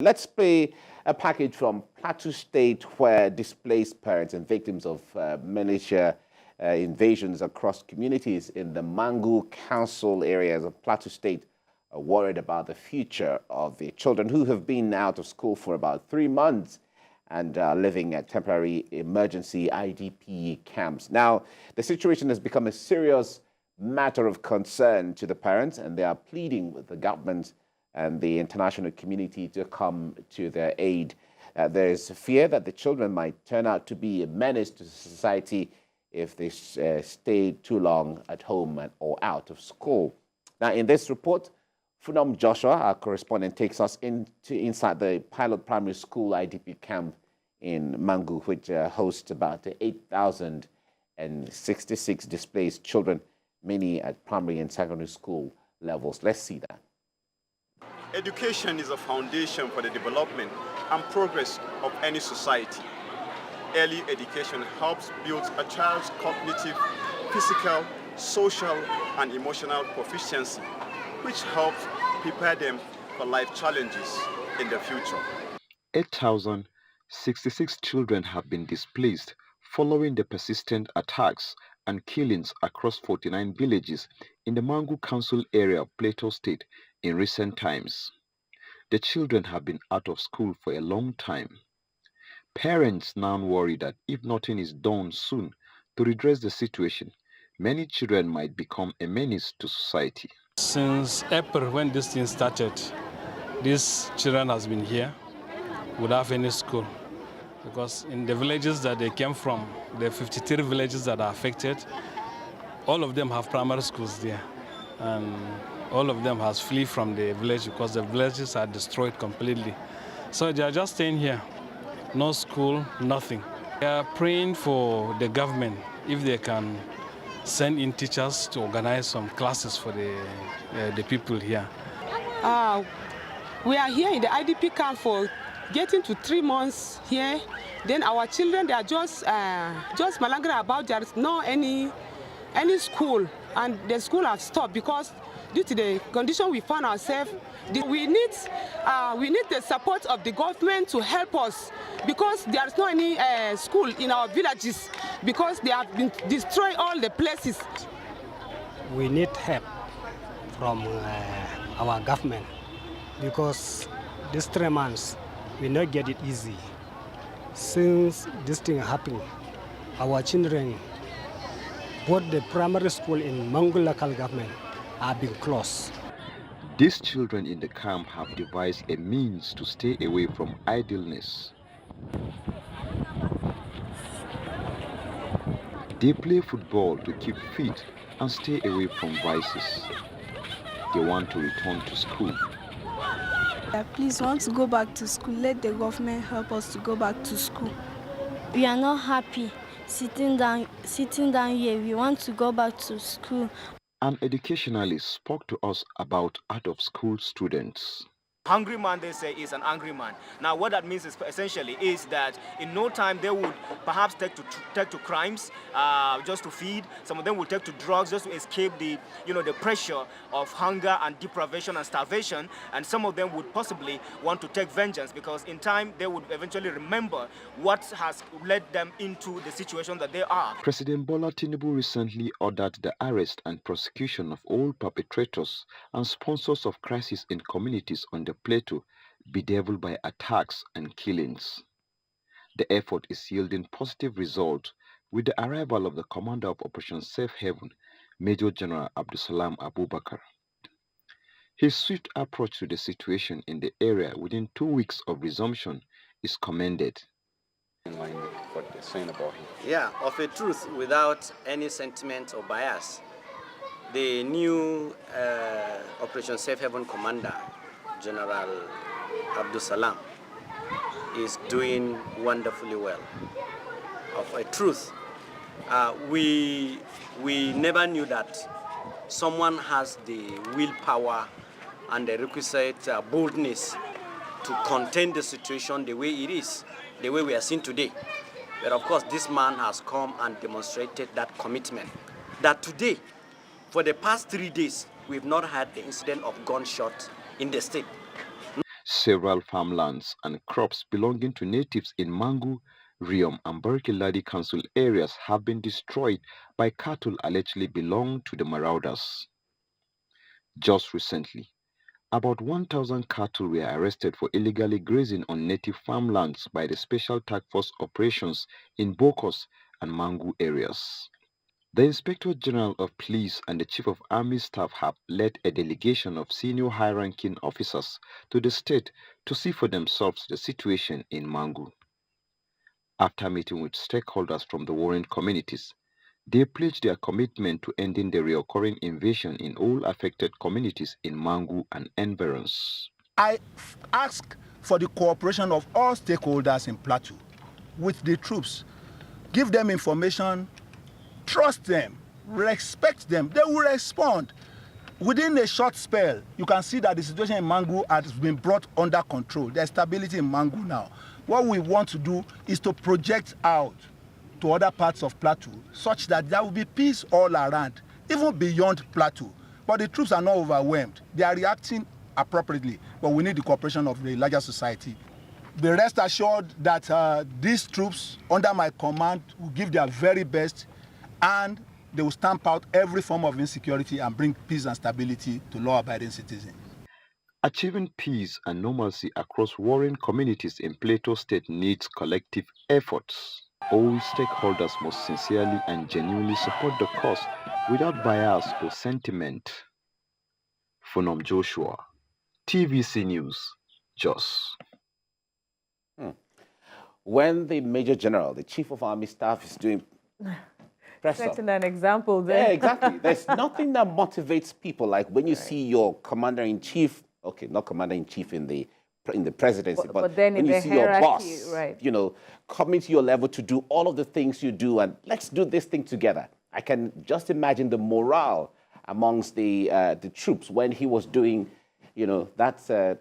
Let's play a package from Plateau State where displaced parents and victims of militia invasions across communities in the Mangu Council areas of Plateau State are worried about the future of the children who have been out of school for about 3 months and are living at temporary emergency IDP camps. Now, the situation has become a serious matter of concern to the parents, and they are pleading with the government and the international community to come to their aid. There is fear that the children might turn out to be a menace to society if they stay too long at home or out of school. Now, in this report, Funom Joshua, our correspondent, takes us inside the Pilot Primary School IDP camp in Mangu, which hosts about 8,066 displaced children, many at primary and secondary school levels. Let's see that. Education is a foundation for the development and progress of any society. Early education helps build a child's cognitive, physical, social, and emotional proficiency, which helps prepare them for life challenges in the future. 8,066 children have been displaced following the persistent attacks and killings across 49 villages in the Mangu Council area of Plateau State in recent times. The children have been out of school for a long time. Parents now worry that if nothing is done soon to redress the situation, many children might become a menace to society. Since April, when this thing started, these children has been here without any school, because in the villages that they came from, the 53 villages that are affected, all of them have primary schools there, and all of them has flee from the village because the villages are destroyed completely. So they are just staying here, no school, nothing. They are praying for the government if they can send in teachers to organize some classes for the people here. We are here in the IDP camp for getting to 3 months here. Then our children, they are just malangering about there is no any school, and the school have stopped because due to the condition we found ourselves. We need the support of the government to help us, because there is no any school in our villages because they have been destroyed all the places. We need help from our government, because these 3 months we not get it easy. Since this thing happened, our children, both the primary school in Mangu local government, have been closed. These children in the camp have devised a means to stay away from idleness. They play football to keep fit and stay away from vices. They want to return to school. Please, want to go back to school. Let the government help us to go back to school. We are not happy sitting down here. We want to go back to school. An educationalist spoke to us about out-of-school students. Hungry man, they say, is an angry man. Now, what that means is essentially is that in no time they would perhaps take to crimes just to feed. Some of them would take to drugs just to escape the pressure of hunger and deprivation and starvation. And some of them would possibly want to take vengeance, because in time they would eventually remember what has led them into the situation that they are. President Bola Tinubu recently ordered the arrest and prosecution of all perpetrators and sponsors of crisis in communities on the Plateau bedeviled by attacks and killings. The effort is yielding positive results with the arrival of the commander of Operation Safe Haven, Major General Abdusalam Abubakar. His swift approach to the situation in the area within 2 weeks of resumption is commended. In line with what they're saying about him. Yeah, of a truth, without any sentiment or bias, the new Operation Safe Haven commander, General Abdusalam, is doing wonderfully well. Of a truth, we never knew that someone has the willpower and the requisite boldness to contain the situation the way it is, the way we are seeing today. But of course, this man has come and demonstrated that commitment. That today, for the past 3 days, we've not had the incident of gunshot in the state. Several farmlands and crops belonging to natives in Mangu, Riom, and Barkiladi council areas have been destroyed by cattle allegedly belong to the marauders. Just recently, about 1,000 cattle were arrested for illegally grazing on native farmlands by the Special Task Force operations in Bokos and Mangu areas. The Inspector General of Police and the Chief of Army Staff have led a delegation of senior high-ranking officers to the state to see for themselves the situation in Mangu. After meeting with stakeholders from the warring communities, they pledged their commitment to ending the recurring invasion in all affected communities in Mangu and environs. I ask for the cooperation of all stakeholders in Plateau with the troops. Give them information, trust them, respect them. They will respond. Within a short spell, you can see that the situation in Mangu has been brought under control. There's stability in Mangu now. What we want to do is to project out to other parts of Plateau such that there will be peace all around, even beyond Plateau. But the troops are not overwhelmed. They are reacting appropriately, but we need the cooperation of the larger society. Be rest assured that these troops under my command will give their very best, and they will stamp out every form of insecurity and bring peace and stability to law-abiding citizens. Achieving peace and normalcy across warring communities in Plateau State needs collective efforts. All stakeholders must sincerely and genuinely support the cause without bias or sentiment. Phonom Joshua, TVC News, Jos. When the Major General, the Chief of Army Staff, is doing press up. Setting an example there. Yeah, exactly. There's nothing that motivates people like when you see your Commander-in-Chief, okay, not Commander-in-Chief in the presidency, but then when in you the see your boss, right, you know, coming to your level to do all of the things you do, and let's do this thing together. I can just imagine the morale amongst the troops when he was doing, you know, that press